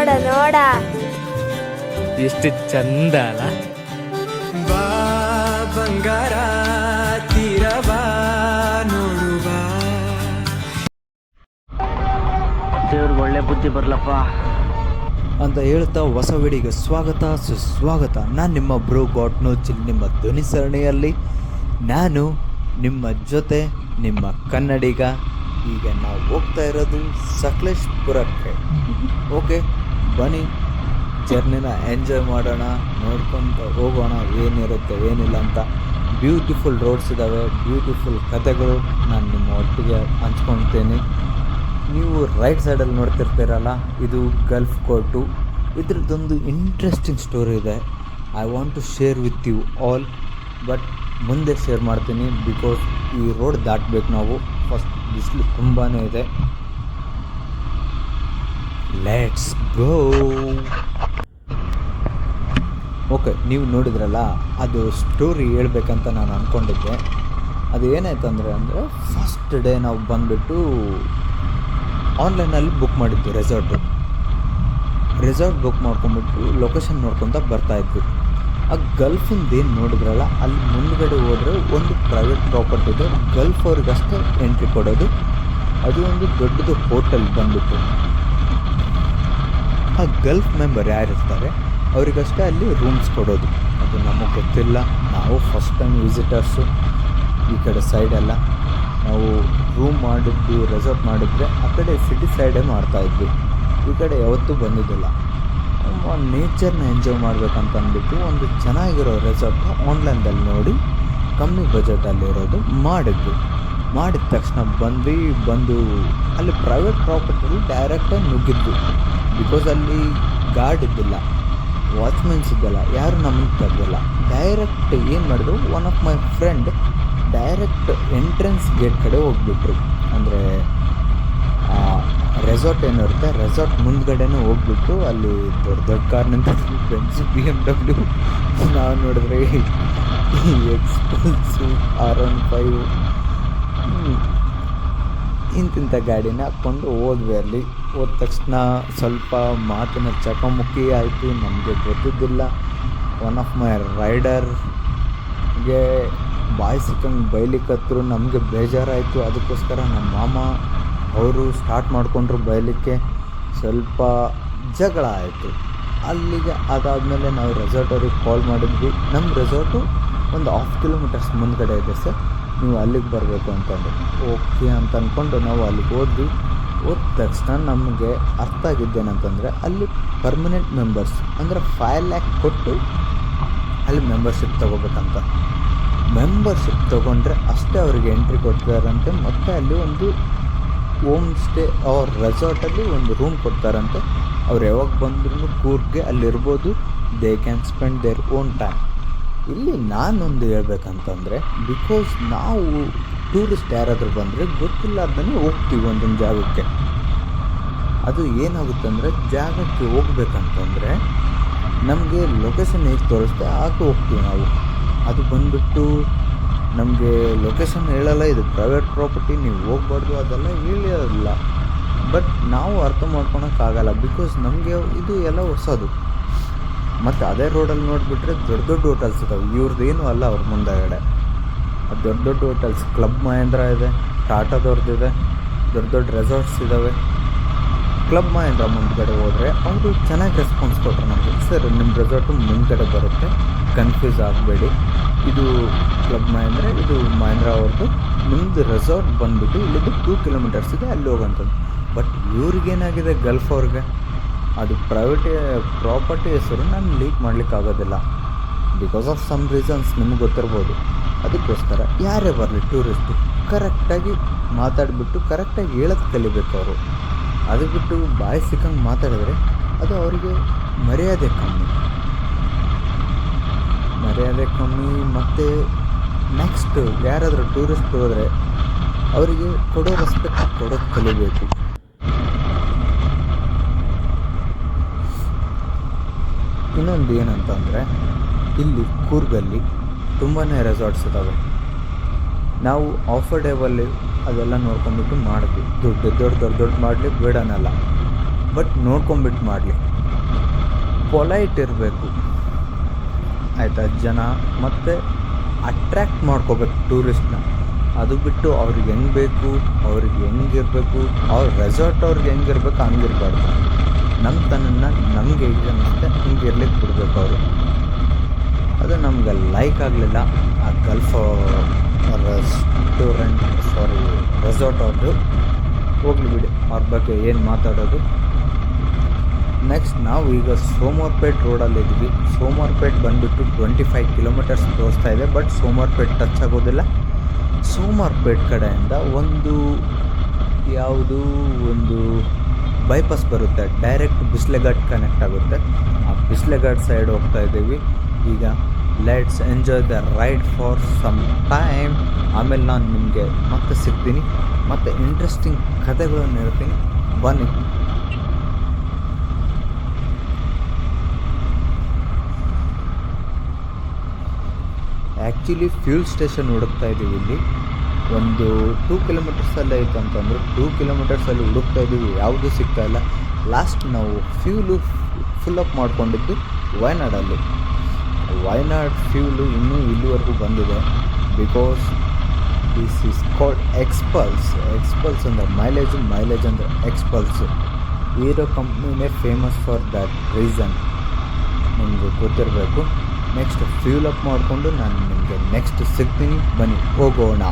ನೋಡ ನೋಡ ಎಷ್ಟು ಚಂದ ಅಲ್ಲ. ಬಾ ಬಂಗಾರ ತೀರವಾ ನೋಡುವ. ದೇವ್ರಿಗೆ ಒಳ್ಳೆ ಬುದ್ಧಿ ಬರ್ಲಪ್ಪ ಅಂತ ಹೇಳ್ತಾ ಹೊಸ ವಿಡಿಯೋಗೆ ಸ್ವಾಗತ ಸುಸ್ವಾಗತ. ನಾನು ನಿಮ್ಮ ಬ್ರೋ ಗಾಟ್ ನೋ ಚಿಲ್, ನಿಮ್ಮ ಧ್ವನಿ ಸರಣಿಯಲ್ಲಿ ನಾನು ನಿಮ್ಮ ಜೊತೆ ನಿಮ್ಮ ಕನ್ನಡಿಗ. ಈಗ ನಾವು ಹೋಗ್ತಾ ಇರೋದು ಸಕಲೇಶ್ಪುರಕ್ಕೆ. ಓಕೆ, ಬನ್ನಿ ಜರ್ನಿನ ಎಂಜಾಯ್ ಮಾಡೋಣ, ನೋಡ್ಕೊತ ಹೋಗೋಣ ಏನಿರುತ್ತೆ ಏನಿಲ್ಲ ಅಂತ. ಬ್ಯೂಟಿಫುಲ್ ರೋಡ್ಸ್ ಇದ್ದಾವೆ, ಬ್ಯೂಟಿಫುಲ್ ಕಥೆಗಳು ನಾನು ನಿಮ್ಮ ಒಟ್ಟಿಗೆ ಹಂಚ್ಕೊಳ್ತೇನೆ. ನೀವು ರೈಟ್ ಸೈಡಲ್ಲಿ ನೋಡ್ತಿರ್ತೀರಲ್ಲ, ಇದು ಗಲ್ಫ್ ಕೋರ್ಟು. ಇದ್ರದ್ದೊಂದು ಇಂಟ್ರೆಸ್ಟಿಂಗ್ ಸ್ಟೋರಿ ಇದೆ. I want to share with you all, but ಮುಂದೆ ಶೇರ್ ಮಾಡ್ತೀನಿ. ಬಿಕಾಸ್ ಈ ರೋಡ್ ದಾಟಬೇಕು ನಾವು. ಫಸ್ಟ್ ಬಿಸಿಲು ತುಂಬಾ ಇದೆ. Let's go. ಓಕೆ, ನೀವು ನೋಡಿದ್ರಲ್ಲ, ಅದು ಸ್ಟೋರಿ ಹೇಳ್ಬೇಕಂತ ನಾನು ಅಂದ್ಕೊಂಡಿದ್ದೆ. ಅದು ಏನಾಯ್ತು ಅಂದರೆ ಫಸ್ಟ್ ಡೇ ನಾವು ಬಂದುಬಿಟ್ಟು ಆನ್ಲೈನಲ್ಲಿ ಬುಕ್ ಮಾಡಿದ್ವಿ ರೆಸಾರ್ಟ್ ಬುಕ್ ಮಾಡ್ಕೊಂಬಿಟ್ಟು ಲೊಕೇಶನ್ ನೋಡ್ಕೊತ ಬರ್ತಾಯಿದ್ವಿ. ಆ ಗಲ್ಫಿಂದ ಏನು ನೋಡಿದ್ರಲ್ಲ, ಅಲ್ಲಿ ಮುಂದುಗಡೆ ಹೋದರೆ ಒಂದು ಪ್ರೈವೇಟ್ ಪ್ರಾಪರ್ಟಿ ಇದೆ, ಗಲ್ಫ್ ಅವ್ರಿಗಷ್ಟೇ ಎಂಟ್ರಿ ಕೊಡೋದು. ಅದು ಒಂದು ದೊಡ್ಡದು ಹೋಟೆಲ್ ಬಂದುಬಿಟ್ಟು. ಆ ಗಲ್ಫ್ ಮೆಂಬರ್ ಯಾರಿರ್ತಾರೆ ಅವರಿಗಷ್ಟೇ ಅಲ್ಲಿ ರೂಮ್ಸ್ ಕೊಡೋದು. ಅದು ನಮಗೆ ಗೊತ್ತಿಲ್ಲ, ನಾವು ಫಸ್ಟ್ ಟೈಮ್ ವಿಸಿಟರ್ಸು. ಈ ಕಡೆ ಸೈಡೆಲ್ಲ ನಾವು ರೂಮ್ ಮಾಡಿದ್ದು, ರೆಸಾರ್ಟ್ ಮಾಡಿದರೆ ಆ ಕಡೆ ಸಿಟಿ ಸೈಡೇ ಮಾಡ್ತಾಯಿದ್ವಿ. ಈ ಕಡೆ ಯಾವತ್ತೂ ಬಂದಿದ್ದಿಲ್ಲ. ನೇಚರ್ನ ಎಂಜಾಯ್ ಮಾಡಬೇಕಂತ ಅಂದ್ಬಿಟ್ಟು ಒಂದು ಚೆನ್ನಾಗಿರೋ ರೆಸಾರ್ಟ್ ಆನ್ಲೈನ್ದಲ್ಲಿ ನೋಡಿ ಕಮ್ಮಿ ಬಜೆಟಲ್ಲಿರೋದು ಮಾಡಿದ್ವಿ. ಮಾಡಿದ ತಕ್ಷಣ ಬಂದು ಅಲ್ಲಿ ಪ್ರೈವೇಟ್ ಪ್ರಾಪರ್ಟಿಲಿ ಡೈರೆಕ್ಟಾಗಿ ನುಗ್ಗಿದ್ವಿ. ಬಿಕಾಸ್ ಅಲ್ಲಿ ಗಾರ್ಡ್ ಇದ್ದಿಲ್ಲ, ವಾಚ್ಮೆನ್ಸ್ ಇದ್ದಲ್ಲ, ಯಾರು ನಮಗೆ ತರಲಿಲ್ಲ. ಡೈರೆಕ್ಟ್ ಏನು ಮಾಡಿದ್ರು, one of my friend direct entrance gate ಕಡೆ ಹೋಗ್ಬಿಟ್ರು. ಅಂದರೆ ರೆಸಾರ್ಟ್ ಏನಿರುತ್ತೆ, ರೆಸಾರ್ಟ್ ಮುಂದ್ಗಡೆನೇ ಹೋಗ್ಬಿಟ್ಟು ಅಲ್ಲಿ ದೊಡ್ಡ ಕಾರ್ ನಿಂತಿದ್ರು, ಬೆಂಜ್ BMW. ನಾವು ನೋಡಿದ್ರೆ ಎಕ್ಸ್ಪಲ್ಸು, R15 ಇಂತಿಂಥ ಗಾಡಿನ ಹಾಕ್ಕೊಂಡು ಹೋದ್ವಿ. ಅಲ್ಲಿ ಹೋದ ತಕ್ಷಣ ಸ್ವಲ್ಪ ಮಾತಿನ ಚಕಮುಖಿ ಆಯಿತು. ನಮಗೆ ಗೊತ್ತಿದ್ದಿಲ್ಲ. ಒನ್ ಆಫ್ ಮೈ ರೈಡರ್ಗೆ ಬಾಯಿ ಸಿಕ್ಕಂಗೆ ಬೈಲಿಕ್ಕತ್ತರು. ನಮಗೆ ಬೇಜಾರಾಯಿತು. ಅದಕ್ಕೋಸ್ಕರ ನಮ್ಮ ಮಾಮ ಅವರು ಸ್ಟಾರ್ಟ್ ಮಾಡಿಕೊಂಡ್ರು ಬೈಲಿಕ್ಕೆ. ಸ್ವಲ್ಪ ಜಗಳ ಆಯಿತು ಅಲ್ಲಿಗೆ. ಅದಾದಮೇಲೆ ನಾವು ರೆಸಾರ್ಟ್ ಅವ್ರಿಗೆ ಕಾಲ್ ಮಾಡಿದ್ವಿ. ನಮ್ಮ ರೆಸಾರ್ಟು ಒಂದು 1/2 ಕಿಲೋಮೀಟರ್ಸ್ ಮುಂದ್ಗಡೆ ಇದೆ ಸರ್, ನೀವು ಅಲ್ಲಿಗೆ ಬರಬೇಕು ಅಂತಂದು. ಓಕೆ ಅಂತ ಅಂದ್ಕೊಂಡು ನಾವು ಅಲ್ಲಿಗೆ ಹೋದ ತಕ್ಷಣ ನಮಗೆ ಅರ್ಥ ಆಗಿದ್ದೇನಂತಂದರೆ, ಅಲ್ಲಿ ಪರ್ಮನೆಂಟ್ ಮೆಂಬರ್ಸ್ ಅಂದರೆ 5 lakh ಕೊಟ್ಟು ಅಲ್ಲಿ ಮೆಂಬರ್ಶಿಪ್ ತೊಗೋಬೇಕಂತ. ಮೆಂಬರ್ಶಿಪ್ ತೊಗೊಂಡ್ರೆ ಅಷ್ಟೇ ಅವ್ರಿಗೆ ಎಂಟ್ರಿ ಕೊಡ್ತಾರಂತೆ. ಮತ್ತು ಅಲ್ಲಿ ಒಂದು ಹೋಮ್ ಸ್ಟೇ ಅವ್ರ ರೆಸಾರ್ಟಲ್ಲಿ ಒಂದು ರೂಮ್ ಕೊಡ್ತಾರಂತೆ. ಅವ್ರು ಯಾವಾಗ ಬಂದ್ರೂ ಕೂರ್ಗೆ ಅಲ್ಲಿರ್ಬೋದು. They can spend their own time. ಇಲ್ಲಿ ನಾನೊಂದು ಹೇಳ್ಬೇಕಂತಂದರೆ, ಬಿಕಾಸ್ ನಾವು ಟೂರಿಸ್ಟ್ ಯಾರಾದರೂ ಬಂದರೆ ಗೊತ್ತಿಲ್ಲಾರ್ದೇ ಹೋಗ್ತೀವಿ ಒಂದೊಂದು ಜಾಗಕ್ಕೆ. ಅದು ಏನಾಗುತ್ತೆ ಅಂದರೆ, ಜಾಗಕ್ಕೆ ಹೋಗ್ಬೇಕಂತಂದರೆ ನಮಗೆ ಲೊಕೇಶನ್ ಹೇಗೆ ತೋರಿಸ್ತೆ ಆಗ ಹೋಗ್ತೀವಿ ನಾವು. ಅದು ಬಂದುಬಿಟ್ಟು ನಮಗೆ ಲೊಕೇಶನ್ ಹೇಳಲ್ಲ, ಇದು ಪ್ರೈವೇಟ್ ಪ್ರಾಪರ್ಟಿ ನೀವು ಹೋಗ್ಬಾರ್ದು ಅದೆಲ್ಲ ಹೇಳಿರೋದಿಲ್ಲ. ಬಟ್ ನಾವು ಅರ್ಥ ಮಾಡ್ಕೊಳಕ್ಕಾಗಲ್ಲ, ಬಿಕಾಸ್ ನಮಗೆ ಇದು ಎಲ್ಲ ಹೊಸದು. ಮತ್ತು ಅದೇ ರೋಡಲ್ಲಿ ನೋಡಿಬಿಟ್ರೆ ದೊಡ್ಡ ಹೋಟೆಲ್ಸ್ ಇದ್ದಾವೆ. ಇವ್ರದ್ದೇನು ಅಲ್ಲ, ಅವ್ರ ಮುಂದೆಗಡೆ ಅದು ದೊಡ್ಡ ಹೋಟೆಲ್ಸ್. ಕ್ಲಬ್ ಮಹೇಂದ್ರ ಇದೆ, ಟಾಟಾದವ್ರದ್ದಿದೆ, ದೊಡ್ಡ ರೆಸಾರ್ಟ್ಸ್ ಇದ್ದಾವೆ. ಕ್ಲಬ್ ಮಹೇಂದ್ರ ಮುಂದ್ಗಡೆ ಹೋದರೆ ಅವರು ಚೆನ್ನಾಗಿ ರೆಸ್ಪಾನ್ಸ್ ಕೊಟ್ಟರು ನಮಗೆ. ಸರ್, ನಿಮ್ಮ ರೆಸಾರ್ಟು ಮುಂದ್ಗಡೆ ಬರುತ್ತೆ, ಕನ್ಫ್ಯೂಸ್ ಆಗಬೇಡಿ, ಇದು ಕ್ಲಬ್ ಮಹೇಂದ್ರ, ಇದು ಮಹೇಂದ್ರ ಅವ್ರದ್ದು, ನಿಮ್ಮದು ರೆಸಾರ್ಟ್ ಬಂದುಬಿಟ್ಟು ಇಲ್ಲಿದ್ದು 2 ಕಿಲೋಮೀಟರ್ಸ್ ಇದೆ, ಅಲ್ಲಿ ಹೋಗಂಥದ್ದು. ಬಟ್ ಇವ್ರಿಗೇನಾಗಿದೆ, ಗಲ್ಫ್ ಅವ್ರಿಗೆ ಅದು ಪ್ರೈವೇಟ್ ಪ್ರಾಪರ್ಟಿ ಹೆಸರು ನಾನು ಲೀಕ್ ಮಾಡಲಿಕ್ಕಾಗೋದಿಲ್ಲ. ಬಿಕಾಸ್ ಆಫ್ ಸಮ್ ರೀಸನ್ಸ್ ನಿಮ್ಗೆ ಗೊತ್ತಿರ್ಬೋದು. ಅದಕ್ಕೋಸ್ಕರ ಯಾರೇ ಬರಲಿ ಟೂರಿಸ್ಟು ಕರೆಕ್ಟಾಗಿ ಮಾತಾಡಿಬಿಟ್ಟು ಕರೆಕ್ಟಾಗಿ ಹೇಳೋದು ಕಲಿಬೇಕು ಅವರು. ಅದು ಬಿಟ್ಟು ಬಾಯಿ ಸಿಕ್ಕಂಗೆ ಮಾತಾಡಿದ್ರೆ ಅದು ಅವರಿಗೆ ಮರ್ಯಾದೆ ಕಮ್ಮಿ. ಮತ್ತು ನೆಕ್ಸ್ಟ್ ಯಾರಾದರೂ ಟೂರಿಸ್ಟ್ ಹೋದರೆ ಅವರಿಗೆ ಕೊಡೋ ರೆಸ್ಪೆಕ್ಟ್ ಕೊಡೋದು ಕಲಿಬೇಕು. ಇನ್ನೊಂದು ಏನಂತಂದರೆ, ಇಲ್ಲಿ ಕೂರ್ಗಲ್ಲಿ ತುಂಬಾ ರೆಸಾರ್ಟ್ಸ್ ಇದ್ದಾವೆ. ನಾವು ಆಫರ್ಡೇಬಲ್ಲಿ ಅದೆಲ್ಲ ನೋಡ್ಕೊಂಬಿಟ್ಟು ಮಾಡಿದ್ವಿ. ದೊಡ್ಡ ಮಾಡಲಿ ಬೇಡನಲ್ಲ, ಬಟ್ ನೋಡ್ಕೊಂಬಿಟ್ಟು ಮಾಡಲಿ. ಪೊಲೈಟ್ ಇರಬೇಕು ಆಯಿತಾ ಜನ, ಮತ್ತು ಅಟ್ರ್ಯಾಕ್ಟ್ ಮಾಡ್ಕೋಬೇಕು ಟೂರಿಸ್ಟ್ನ. ಅದು ಬಿಟ್ಟು ಅವ್ರಿಗೆ ಹೆಂಗೆ ಬೇಕು ಅವ್ರಿಗೆ ಹೆಂಗಿರಬೇಕು, ಅವ್ರ ರೆಸಾರ್ಟ್ ಅವ್ರಿಗೆ ಹೆಂಗಿರ್ಬೇಕು ಹಂಗಿರ್ಬಾರ್ದು. ನಮ್ಮ ತನನ್ನು ನಮಗೆ ಹೇಗೆ ಅನ್ನಿಸುತ್ತೆ ಹಿಂಗೆ ಇರ್ಲಿಕ್ಕೆ ಬಿಡಬೇಕು ಅವರು. ಅದು ನಮ್ಗೆ ಲೈಕ್ ಆಗಲಿಲ್ಲ ಆ ಗಲ್ಫ್ ರೆಸಾರ್ಟ್ ಅವ್ರದ್ದು. ಹೋಗ್ಲಿ ಬಿಡಿ, ಅವ್ರ ಬಗ್ಗೆ ಏನು ಮಾತಾಡೋದು. ನೆಕ್ಸ್ಟ್ ನಾವು ಈಗ ಸೋಮವಾರಪೇಟ್ ರೋಡಲ್ಲಿದ್ವಿ. ಸೋಮವಾರಪೇಟ್ ಬಂದುಬಿಟ್ಟು 25 ಕಿಲೋಮೀಟರ್ಸ್ ತೋರಿಸ್ತಾ ಇದೆ, ಬಟ್ ಸೋಮವಾರಪೇಟ್ ಟಚ್ ಆಗೋದಿಲ್ಲ. ಸೋಮವಾರಪೇಟ್ ಕಡೆಯಿಂದ ಒಂದು ಬೈಪಾಸ್ ಬರುತ್ತೆ, ಡೈರೆಕ್ಟ್ ಬಿಸ್ಲೆಘಾಟ್ ಕನೆಕ್ಟ್ ಆಗುತ್ತೆ. ಆ ಬಿಸ್ಲೆಘಾಟ್ ಸೈಡ್ ಹೋಗ್ತಾ ಇದ್ದೀವಿ ಈಗ. Let's enjoy the ride for some time. ಆಮೇಲೆ ನಾನು ನಿಮಗೆ ಮತ್ತೆ ಸಿಗ್ತೀನಿ, ಮತ್ತು ಇಂಟ್ರೆಸ್ಟಿಂಗ್ ಕಥೆಗಳನ್ನು ಹೇಳ್ತೀನಿ, ಬನ್ನಿ. ಆ್ಯಕ್ಚುಲಿ ಫ್ಯೂಲ್ ಸ್ಟೇಷನ್ ಹುಡುಕ್ತಾ ಇದ್ದೀವಿ ಇಲ್ಲಿ. ಒಂದು 2 ಕಿಲೋಮೀಟರ್ಸಲ್ಲೇ ಐತೆ ಅಂತಂದರೆ 2 ಕಿಲೋಮೀಟರ್ಸಲ್ಲಿ ಹುಡುಕ್ತಾ ಇದ್ದೀವಿ, ಯಾವುದೂ ಸಿಗ್ತಾ ಇಲ್ಲ. ಲಾಸ್ಟ್ ನಾವು ಫುಲ್ ಅಪ್ ಮಾಡ್ಕೊಂಡಿದ್ದು ವಯನಾಡಲ್ಲಿ. ವಯನಾಡ್ ಫ್ಯೂಲು ಇನ್ನೂ ಇಲ್ಲಿವರೆಗೂ ಬಂದಿದೆ. Because this is called Xpulse ಅಂದರೆ ಮೈಲೇಜ್ ಅಂದರೆ ಎಕ್ಸ್ಪಲ್ಸ್. ಹೀರೋ ಕಂಪ್ನಿನೇ ಫೇಮಸ್ ಫಾರ್ ದ್ಯಾಟ್ ರೀಸನ್, ನಿಮಗೆ ಗೊತ್ತಿರಬೇಕು. ನೆಕ್ಸ್ಟ್ ಫ್ಯೂಲ್ ಅಪ್ ಮಾಡಿಕೊಂಡು ನಾನು ನಿಮಗೆ ನೆಕ್ಸ್ಟ್ ಸಿಗ್ತೀನಿ, ಬನ್ನಿ ಹೋಗೋಣ.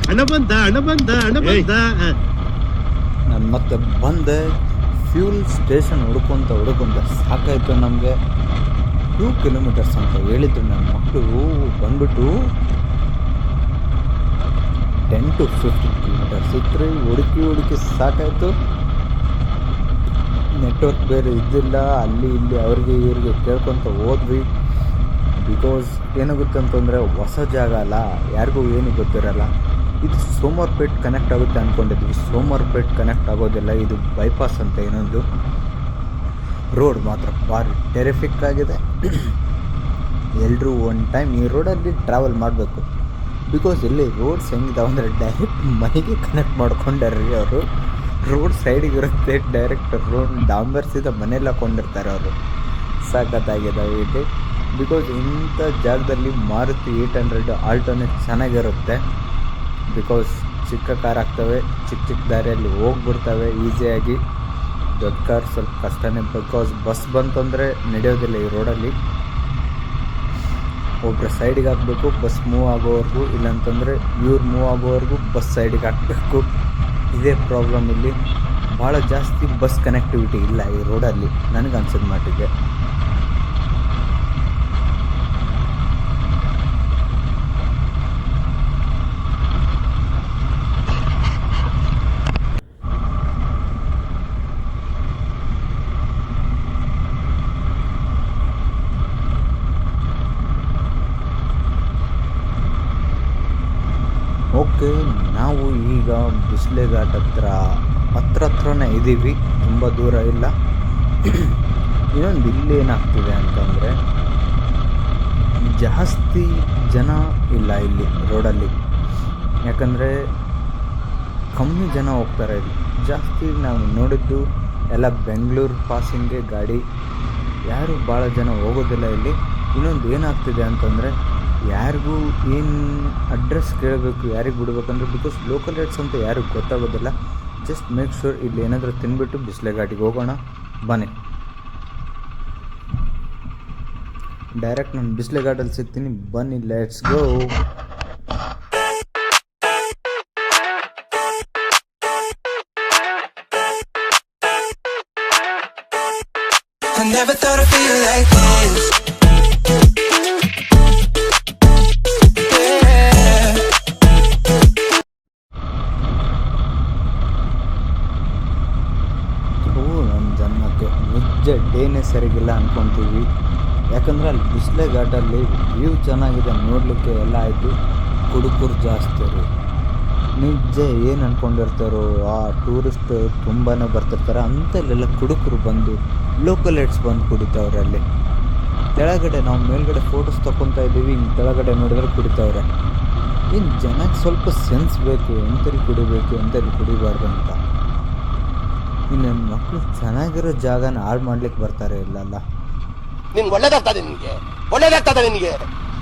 ಹಣ ಬಂದ. ನಾನು ಮತ್ತೆ ಬಂದೆ. ಫ್ಯೂಲ್ ಸ್ಟೇಷನ್ ಹುಡ್ಕೊಂತ ಸಾಕಾಯಿತು ನಮಗೆ. 2 ಕಿಲೋಮೀಟರ್ಸ್ ಅಂತ ಹೇಳಿದ್ರು ನನ್ನ ಮಕ್ಕಳು. ಬಂದ್ಬಿಟ್ಟು 10 to 15 ಕಿಲೋಮೀಟರ್ಸ್ ಇತ್ತು. ಹುಡುಕಿ ಸಾಕಾಯಿತು. ನೆಟ್ವರ್ಕ್ ಬೇರೆ ಇದ್ದಿಲ್ಲ, ಅಲ್ಲಿ ಇಲ್ಲಿ ಅವ್ರಿಗೆ ಇವ್ರಿಗೆ ಕೇಳ್ಕೊತ ಹೋದ್ವಿ. ಬಿಕಾಸ್ ಏನಾಗುತ್ತೆ ಅಂತಂದರೆ ಹೊಸ ಜಾಗ ಅಲ್ಲ, ಯಾರಿಗೂ ಏನು ಗೊತ್ತಿರಲ್ಲ. ಇದು ಸೋಮವಾರಪೇಟ್ ಕನೆಕ್ಟ್ ಆಗುತ್ತೆ ಅಂದ್ಕೊಂಡಿದ್ವಿ. ಸೋಮವಾರಪೇಟ್ ಕನೆಕ್ಟ್ ಆಗೋದಿಲ್ಲ, ಇದು ಬೈಪಾಸ್ ಅಂತ ಇನ್ನೊಂದು. ರೋಡ್ ಮಾತ್ರ ಭಾರಿ ಟೆರಿಫಿಕ್ ಆಗಿದೆ. ಎಲ್ಲರೂ ಒನ್ ಟೈಮ್ ಈ ರೋಡಲ್ಲಿ ಟ್ರಾವೆಲ್ ಮಾಡಬೇಕು. ಬಿಕಾಸ್ ಇಲ್ಲಿ ರೋಡ್ಸ್ ಹೆಂಗಿದಾವೆ ಅಂದರೆ ಡೈರೆಕ್ಟ್ ಮನೆಗೆ ಕನೆಕ್ಟ್ ಮಾಡ್ಕೊಂಡಾರ್ರಿ ಅವರು. ರೋಡ್ ಸೈಡಿಗೆ ಇರುತ್ತೆ, ಡೈರೆಕ್ಟ್ ರೋಡ್ ಡಾಂಬರ್ಸಿದ ಮನೇಲಿ ಹಾಕೊಂಡಿರ್ತಾರೆ ಅವರು. ಸಾಕತ್ತಾಗಿದ್ದಾವೆ ಇಲ್ಲಿ. ಬಿಕಾಸ್ ಇಂಥ ಜಾಗದಲ್ಲಿ ಮಾರುತಿ 800 ಆಲ್ಟೋನೇ ಚೆನ್ನಾಗಿರುತ್ತೆ. ಬಿಕಾಸ್ ಚಿಕ್ಕ ಕಾರ್ ಆಗ್ತವೆ, ಚಿಕ್ಕ ದಾರಿಯಲ್ಲಿ ಹೋಗ್ಬಿಡ್ತವೆ ಈಸಿಯಾಗಿ. ದೊಡ್ಡ ಕಾರ್ ಸ್ವಲ್ಪ ಕಷ್ಟನೇ. ಬಿಕಾಸ್ ಬಸ್ ಬಂತಂದರೆ ನಡೆಯೋದಿಲ್ಲ ಈ ರೋಡಲ್ಲಿ. ಒಬ್ಬರ ಸೈಡಿಗೆ ಹಾಕಬೇಕು ಬಸ್ ಮೂವ್ ಆಗೋವರೆಗೂ, ಇಲ್ಲಾಂತಂದರೆ ಇವ್ರು ಮೂವ್ ಆಗೋವರೆಗೂ ಬಸ್ ಸೈಡಿಗೆ ಹಾಕಬೇಕು. ಇದೇ ಪ್ರಾಬ್ಲಮ್ ಇಲ್ಲಿ. ಭಾಳ ಜಾಸ್ತಿ ಬಸ್ ಕನೆಕ್ಟಿವಿಟಿ ಇಲ್ಲ ಈ ರೋಡಲ್ಲಿ ನನಗೆ ಅನ್ಸಿದ ಮಟ್ಟಿಗೆ. ಓಕೆ, ನಾವು ಈಗ ಬಿಸ್ಲೆಘಾಟ್ ಹತ್ರನೇ ಇದ್ದೀವಿ, ತುಂಬ ದೂರ ಇಲ್ಲ. ಇನ್ನೊಂದು ಇಲ್ಲಿ ಏನಾಗ್ತಿದೆ ಅಂತಂದರೆ ಜಾಸ್ತಿ ಜನ ಇಲ್ಲ ಇಲ್ಲಿ ರೋಡಲ್ಲಿ. ಯಾಕಂದರೆ ಕಮ್ಮಿ ಜನ ಹೋಗ್ತಾರೆ ಇಲ್ಲಿ. ಜಾಸ್ತಿ ನಾವು ನೋಡಿದ್ದು ಎಲ್ಲ ಬೆಂಗಳೂರು ಪಾಸಿಂಗ್ಗೆ ಗಾಡಿ, ಯಾರು ಭಾಳ ಜನ ಹೋಗೋದಿಲ್ಲ ಇಲ್ಲಿ. ಇನ್ನೊಂದು ಏನಾಗ್ತಿದೆ ಅಂತಂದರೆ ಯಾರಿಗೂ ಏನು ಅಡ್ರೆಸ್ ಕೇಳಬೇಕು, ಯಾರಿಗೆ ಬಿಡ್ಬೇಕಂದ್ರೆ ಬಿಕಾಸ್ ಲೋಕಲ್ ರೇಟ್ಸ್ ಅಂತ ಯಾರಿಗೂ ಗೊತ್ತಾಗೋದಿಲ್ಲ. ಜಸ್ಟ್ ಮೇಕ್ ಶೂರ್ ಇಲ್ಲಿ ಏನಾದರೂ ತಿನ್ಬಿಟ್ಟು ಬಿಸ್ಲೆಘಾಟಿಗೆ ಹೋಗೋಣ ಬನ್ನಿ. ಡೈರೆಕ್ಟ್ ನಾನು ಬಿಸ್ಲೆಘಾಟಲ್ಲಿ ಸಿಗ್ತೀನಿ, ಬನ್ನಿ let's go. I never thought I'd feel like this. Yeah. ಸರಿಗಿಲ್ಲ ಅಂದ್ಕೊತೀವಿ. ಯಾಕಂದರೆ ಅಲ್ಲಿ ಬಿಸಿಲೆ ಘಾಟಲ್ಲಿ ವ್ಯೂ ಚೆನ್ನಾಗಿದೆ ನೋಡಲಿಕ್ಕೆ ಎಲ್ಲ ಆಯಿತು. ಕುಡುಕರು ಜಾಸ್ತಿ ರೀ. ನಿಜ ಏನು ಅಂದ್ಕೊಂಡಿರ್ತಾರೋ ಆ ಟೂರಿಸ್ಟ್ ತುಂಬಾ ಬರ್ತಿರ್ತಾರೆ, ಅಂಥಲ್ಲೆಲ್ಲ ಕುಡುಕರು ಬಂದು ಲೋಕಲ್ ಏಡ್ಸ್ ಬಂದು ಕುಡಿತಾವ್ರೆ. ಅಲ್ಲಿ ಕೆಳಗಡೆ ನಾವು ಮೇಲ್ಗಡೆ ಫೋಟೋಸ್ ತೊಗೊತಾ ಇದ್ದೀವಿ, ಹಿಂಗೆ ಕೆಳಗಡೆ ನೋಡಿದ್ರೆ ಕುಡಿತಾವ್ರೆ. ಇನ್ನು ಜನಕ್ಕೆ ಸ್ವಲ್ಪ ಸೆನ್ಸ್ ಬೇಕು, ಎಂಥಲ್ಲಿ ಕುಡಿಬೇಕು ಎಂಥಲ್ಲಿ ಕುಡಿಬಾರ್ದು ಅಂತ. ಇನ್ನು ಮಕ್ಕಳು ಚೆನ್ನಾಗಿರೋ ಜಾಗನ ಹಾಳು ಮಾಡ್ಲಿಕ್ಕೆ ಬರ್ತಾರೆ ಇಲ್ಲಲ್ಲ. ನಿನ್ಗೆ ಒಳ್ಳೇದಾಗ್ತದೆ, ಒಳ್ಳೇದಾಗ್ತದೆ ನಿನಗೆ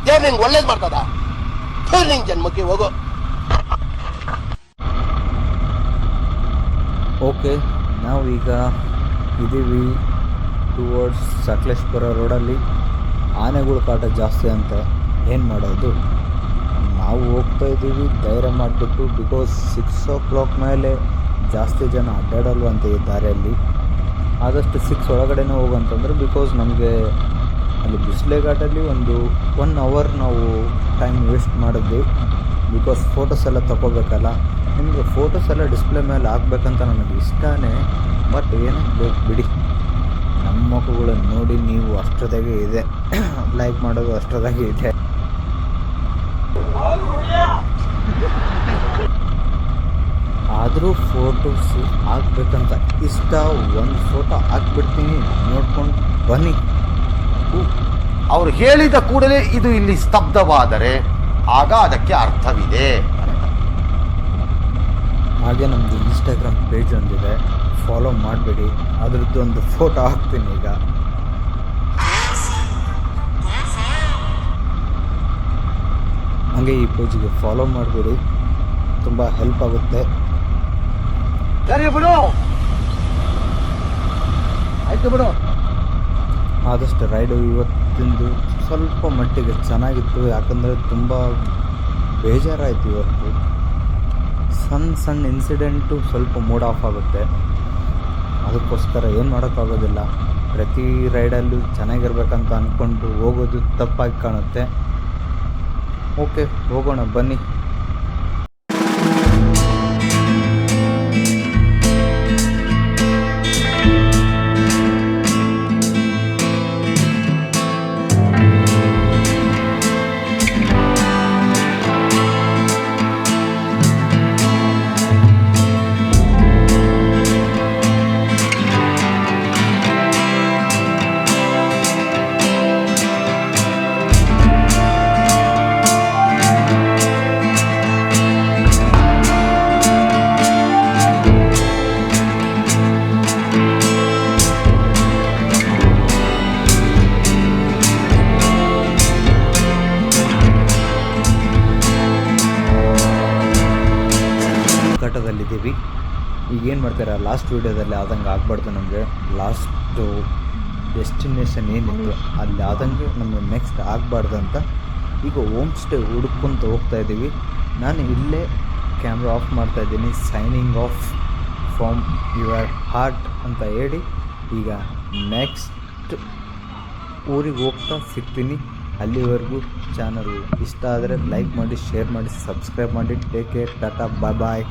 ದೇವ್ರು ನಿನ್ಗೆ ಒಳ್ಳೇದು ಮಾಡ್ತದ. ನಿನ್ ಜನ್ಮಕ್ಕೆ ಹೋಗೋ. ಓಕೆ, ನಾವೀಗ ಇದ್ದೀವಿ ಟುವರ್ಡ್ಸ್ ಸಕಲೇಶ್ಪುರ ರೋಡಲ್ಲಿ. ಆನೆಗಳ ಕಾಟ ಜಾಸ್ತಿ ಅಂತ ಏನು ಮಾಡೋದು, ನಾವು ಹೋಗ್ತಾ ಇದ್ದೀವಿ ಧೈರ್ಯ ಮಾಡಿಬಿಟ್ಟು. ಬಿಕಾಸ್ 6 o'clock ಮೇಲೆ ಜಾಸ್ತಿ ಜನ ಅಡ್ಡಾಡಲ್ವಂತ ಈ ದಾರಿಯಲ್ಲಿ. ಆದಷ್ಟು 6 ಒಳಗಡೆನೇ ಹೋಗಂತಂದ್ರೆ, ಬಿಕಾಸ್ ನಮಗೆ ಅಲ್ಲಿ ಬಿಸಿಲೆ ಘಾಟಲ್ಲಿ ಒಂದು 1 hour ನಾವು ಟೈಮ್ ವೇಸ್ಟ್ ಮಾಡಿದ್ವಿ. ಬಿಕಾಸ್ ಫೋಟೋಸ್ ಎಲ್ಲ ತೊಗೋಬೇಕಲ್ಲ. ನಿಮಗೆ ಫೋಟೋಸ್ ಎಲ್ಲ ಡಿಸ್ಪ್ಲೇ ಮೇಲೆ ಹಾಕ್ಬೇಕಂತ ನನಗೆ ಇಷ್ಟನೇ, ಬಟ್ ಏನಕ್ಕೆ ಬೇಕು ಬಿಡಿ. ನಮ್ಮ ಮಕ್ಕಳುಗಳನ್ನು ನೋಡಿ ನೀವು ಅಷ್ಟದಾಗೆ ಇದೆ ಲೈಕ್ ಮಾಡೋದು ಅಷ್ಟದಾಗೆ ಇದೆ. ಆದರೂ ಫೋಟೋಸ್ ಹಾಕ್ಬೇಕಂತ ಇಷ್ಟ. ಒಂದು ಫೋಟೋ ಹಾಕ್ಬಿಡ್ತೀನಿ, ನೋಡ್ಕೊಂಡು ಬನ್ನಿ. ಅವರು ಹೇಳಿದ ಕೂಡಲೇ ಇದು ಇಲ್ಲಿ ಸ್ತಬ್ಧವಾದರೆ ಆಗ ಅದಕ್ಕೆ ಅರ್ಥವಿದೆ. ಹಾಗೆ ನಮ್ಮದು ಇನ್ಸ್ಟಾಗ್ರಾಮ್ ಪೇಜ್ ಒಂದಿದೆ, ಫಾಲೋ ಮಾಡಬೇಡಿ. ಅದರದ್ದು ಒಂದು ಫೋಟೋ ಹಾಕ್ತೀನಿ ಈಗ. ಹಾಗೆ ಈ ಪೇಜಿಗೆ ಫಾಲೋ ಮಾಡಬೇಡಿ, ತುಂಬ ಹೆಲ್ಪ್ ಆಗುತ್ತೆ. ಆಯ್ತು ಬಿಡು. ಆದಷ್ಟು ರೈಡು ಇವತ್ತಿಂದು ಸ್ವಲ್ಪ ಮಟ್ಟಿಗೆ ಚೆನ್ನಾಗಿತ್ತು. ಯಾಕಂದರೆ ತುಂಬ ಬೇಜಾರಾಯಿತು ಇವತ್ತು. ಸಣ್ಣ ಇನ್ಸಿಡೆಂಟು ಸ್ವಲ್ಪ ಮೂಡ್ ಆಫ್ ಆಗುತ್ತೆ. ಅದಕ್ಕೋಸ್ಕರ ಏನು ಮಾಡೋಕ್ಕಾಗೋದಿಲ್ಲ. ಪ್ರತಿ ರೈಡಲ್ಲೂ ಚೆನ್ನಾಗಿರ್ಬೇಕಂತ ಅಂದ್ಕೊಂಡು ಹೋಗೋದು ತಪ್ಪಾಗಿ ಕಾಣುತ್ತೆ. ಓಕೆ, ಹೋಗೋಣ ಬನ್ನಿ. ಘಟ್ಟದಲ್ಲಿದ್ದೀವಿ. ಈಗ ಏನು ಮಾಡ್ತಾರೆ, ಲಾಸ್ಟ್ ವೀಡಿಯೋದಲ್ಲಿ ಆದಂಗೆ ಆಗಬಾರ್ದು. ನಮಗೆ ಲಾಸ್ಟು ಡೆಸ್ಟಿನೇಷನ್ ಏನಿತ್ತು ಅಲ್ಲಿ ಆದಂಗೆ ನಮಗೆ ನೆಕ್ಸ್ಟ್ ಆಗಬಾರ್ದು ಅಂತ ಈಗ ಹೋಮ್ ಸ್ಟೇ ಹುಡುಕ್ಕೊಂತ ಹೋಗ್ತಾ ಇದ್ದೀವಿ. ನಾನು ಇಲ್ಲೇ ಕ್ಯಾಮ್ರಾ ಆಫ್ ಮಾಡ್ತಾಯಿದ್ದೀನಿ. Signing off from your heart ಅಂತ ಹೇಳಿ ಈಗ ನೆಕ್ಸ್ಟ್ ಊರಿಗೆ ಹೋಗ್ತಾ ಸಿಗ್ತೀನಿ. ಅಲ್ಲಿವರೆಗೂ ಚಾನಲ್ ಇಷ್ಟ ಆದರೆ ಲೈಕ್ ಮಾಡಿ, ಶೇರ್ ಮಾಡಿ, ಸಬ್ಸ್ಕ್ರೈಬ್ ಮಾಡಿ. ಟೇಕ್ ಕೇರ್, ಟಾಟಾ, ಬಾಯ್ ಬಾಯ್.